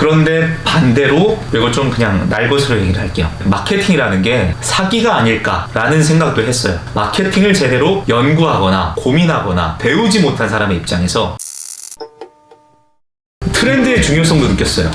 그런데 반대로 이거 좀 그냥 날것으로 얘기를 할게요. 마케팅이라는 게 사기가 아닐까라는 생각도 했어요. 마케팅을 제대로 연구하거나 고민하거나 배우지 못한 사람의 입장에서 트렌드의 중요성도 느꼈어요.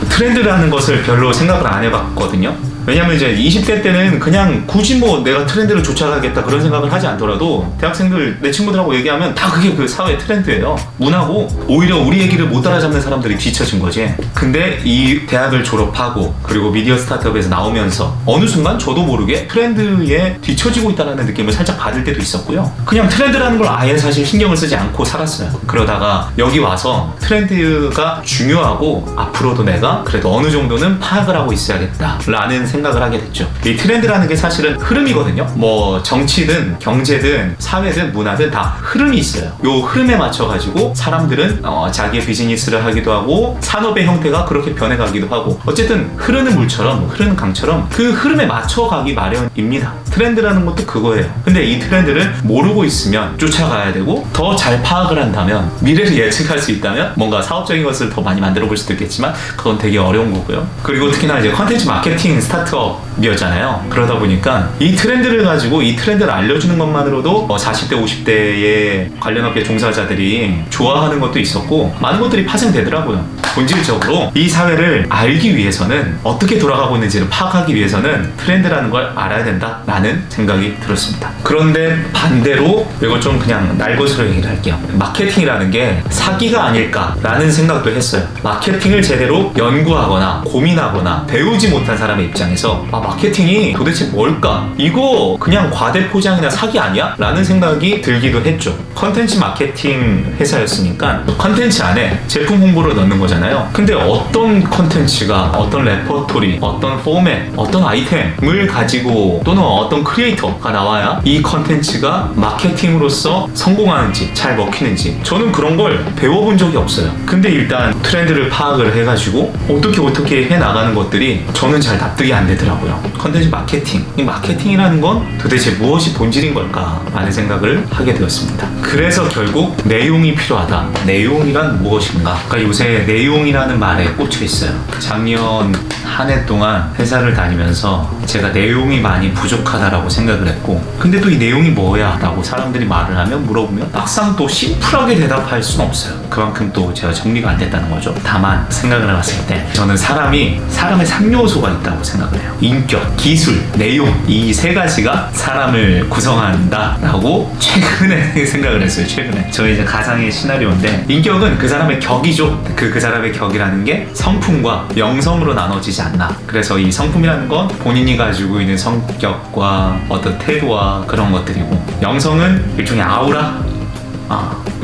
트렌드라는 것을 별로 생각을 안 해봤거든요. 왜냐면 이제 20대 때는 그냥 굳이 뭐 내가 트렌드를 쫓아가겠다 그런 생각을 하지 않더라도 대학생들 내 친구들하고 얘기하면 다 그게 그 사회 트렌드예요. 문화고 오히려 우리 얘기를 못 따라잡는 사람들이 뒤처진 거지. 근데 이 대학을 졸업하고 그리고 미디어 스타트업에서 나오면서 어느 순간 저도 모르게 트렌드에 뒤처지고 있다는 느낌을 살짝 받을 때도 있었고요. 그냥 트렌드라는 걸 아예 사실 신경을 쓰지 않고 살았어요. 그러다가 여기 와서 트렌드가 중요하고 앞으로도 내가 그래도 어느 정도는 파악을 하고 있어야겠다라는 생각을 하게 됐죠. 이 트렌드라는 게 사실은 흐름이거든요. 뭐 정치든 경제든 사회든 문화든 다 흐름이 있어요. 요 흐름에 맞춰가지고 사람들은 자기의 비즈니스를 하기도 하고 산업의 형태가 그렇게 변해가기도 하고 어쨌든 흐르는 물처럼 흐르는 강처럼 그 흐름에 맞춰가기 마련입니다. 트렌드라는 것도 그거예요. 근데 이 트렌드를 모르고 있으면 쫓아가야 되고 더 잘 파악을 한다면 미래를 예측할 수 있다면 뭔가 사업적인 것을 더 많이 만들어 볼 수도 있겠지만 그건 되게 어려운 거고요. 그리고 특히나 이제 컨텐츠 마케팅 스타트업이었잖아요. 그러다 보니까 이 트렌드를 가지고 이 트렌드를 알려주는 것만으로도 40대 50대의 관련 업계 종사자들이 좋아하는 것도 있었고 많은 것들이 파생되더라고요. 본질적으로 이 사회를 알기 위해서는 어떻게 돌아가고 있는지를 파악하기 위해서는 트렌드라는 걸 알아야 된다라는 생각이 들었습니다. 그런데 반대로 이거 좀 그냥 날것으로 얘기를 할게요. 마케팅이라는 게 사기가 아닐까라는 생각도 했어요. 마케팅을 제대로 연구하거나 고민하거나 배우지 못한 사람의 입장에서 마케팅이 도대체 뭘까? 이거 그냥 과대포장이나 사기 아니야? 라는 생각이 들기도 했죠. 컨텐츠 마케팅 회사였으니까 컨텐츠 안에 제품 홍보를 넣는 거잖아요. 근데 어떤 컨텐츠가 어떤 레퍼토리, 어떤 포맷, 어떤 아이템을 가지고 또는 어떤 크리에이터가 나와야 이 컨텐츠가 마케팅으로서 성공하는지 잘 먹히는지 저는 그런 걸 배워본 적이 없어요. 근데 일단 트렌드를 파악을 해가지고 어떻게 해나가는 것들이 저는 잘 납득이 안 되더라고요. 컨텐츠 마케팅, 이 마케팅이라는 건 도대체 무엇이 본질인 걸까 라는 생각을 하게 되었습니다. 그래서 결국 내용이 필요하다. 내용이란 무엇인가? 그러니까 요새 내용이라는 말에 꽂혀 있어요. 작년 한 해 동안 회사를 다니면서 제가 내용이 많이 부족하다라고 생각을 했고 근데 또 이 내용이 뭐야? 라고 사람들이 말을 하면 물어보면 막상 또 심플하게 대답할 수는 없어요. 그만큼 또 제가 정리가 안 됐다는 거죠. 다만 생각을 해봤을 때 저는 사람의 3요소가 있다고 생각을 해요. 인격, 기술, 내용 이 세 가지가 사람을 구성한다 라고 최근에 생각을 했어요. 최근에 저희 이제 가상의 시나리오인데 인격은 그 사람의 격이죠. 그 사람의 격이라는 게 성품과 영성으로 나눠지지 않나. 그래서 이 성품이라는 건 본인이 가지고 있는 성격과 어떤 태도와 그런 것들이고 영성은 일종의 아우라?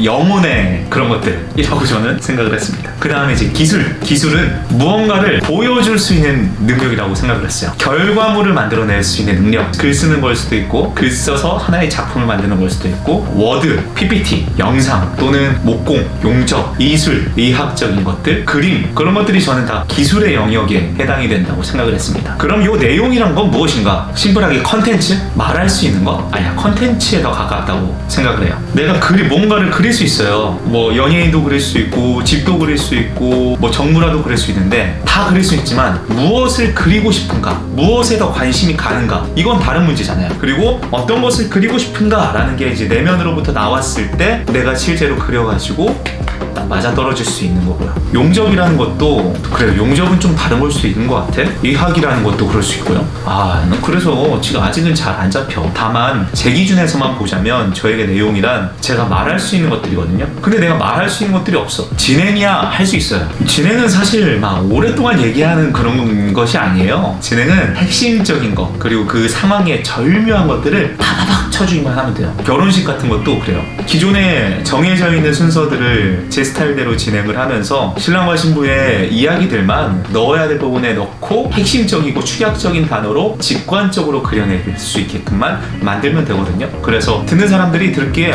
영혼의 그런 것들이라고 저는 생각을 했습니다. 그 다음에 이제 기술은 무언가를 보여줄 수 있는 능력이라고 생각을 했어요. 결과물을 만들어낼 수 있는 능력, 글 쓰는 걸 수도 있고 글 써서 하나의 작품을 만드는 걸 수도 있고 워드, PPT, 영상 또는 목공, 용접, 이술, 의학적인 것들, 그림 그런 것들이 저는 다 기술의 영역에 해당이 된다고 생각을 했습니다. 그럼 이 내용이란 건 무엇인가? 심플하게 컨텐츠? 말할 수 있는 거? 아니야, 컨텐츠에 더 가깝다고 생각을 해요. 내가 뭔가를 그릴 수 있어요. 뭐 연예인도 그릴 수 있고 집도 그릴 수 있고 뭐 정물화도 그릴 수 있는데 다 그릴 수 있지만 무엇을 그리고 싶은가, 무엇에 더 관심이 가는가, 이건 다른 문제잖아요. 그리고 어떤 것을 그리고 싶은가 라는 게 이제 내면으로부터 나왔을 때 내가 실제로 그려가지고 맞아떨어질 수 있는 거고요. 용접이라는 것도 그래요. 용접은 좀 다른 걸 수도 있는 것 같아. 의학이라는 것도 그럴 수 있고요. 그래서 지금 아직은 잘 안 잡혀. 다만 제 기준에서만 보자면 저에게 내용이란 제가 말할 수 있는 것들이거든요. 근데 내가 말할 수 있는 것들이 없어. 진행이야 할 수 있어요. 진행은 사실 막 오랫동안 얘기하는 그런 것이 아니에요. 진행은 핵심적인 거 그리고 그 상황의 절묘한 것들을 파바박 쳐주기만 하면 돼요. 결혼식 같은 것도 그래요. 기존에 정해져 있는 순서들을 제 스타일대로 진행을 하면서 신랑과 신부의 이야기들만 넣어야 될 부분에 넣고 핵심적이고 축약적인 단어로 직관적으로 그려낼 수 있게끔만 만들면 되거든요. 그래서 듣는 사람들이 듣기에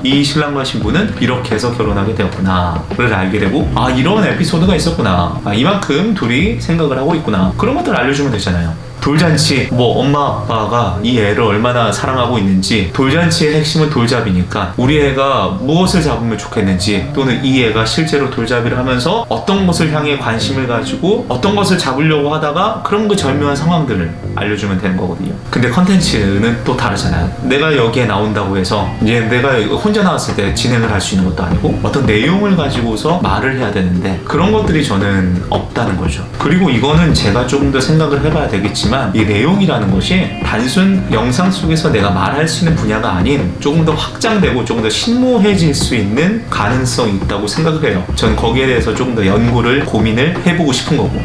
이 신랑과 신부는 이렇게 해서 결혼하게 되었구나 를 알게 되고 이런 에피소드가 있었구나, 이만큼 둘이 생각을 하고 있구나, 그런 것들을 알려주면 되잖아요. 돌잔치, 뭐 엄마 아빠가 이 애를 얼마나 사랑하고 있는지, 돌잔치의 핵심은 돌잡이니까 우리 애가 무엇을 잡으면 좋겠는지, 또는 이 애가 실제로 돌잡이를 하면서 어떤 것을 향해 관심을 가지고 어떤 것을 잡으려고 하다가 그런 그 절묘한 상황들을 알려주면 되는 거거든요. 근데 컨텐츠는 또 다르잖아요. 내가 여기에 나온다고 해서 이제 내가 혼자 나왔을 때 진행을 할 수 있는 것도 아니고 어떤 내용을 가지고서 말을 해야 되는데 그런 것들이 저는 없다는 거죠. 그리고 이거는 제가 조금 더 생각을 해봐야 되겠지만 이 내용이라는 것이 단순 영상 속에서 내가 말할 수 있는 분야가 아닌 조금 더 확장되고 조금 더 신모해질 수 있는 가능성이 있다고 생각을 해요. 전 거기에 대해서 조금 더 연구를 고민을 해보고 싶은 거고.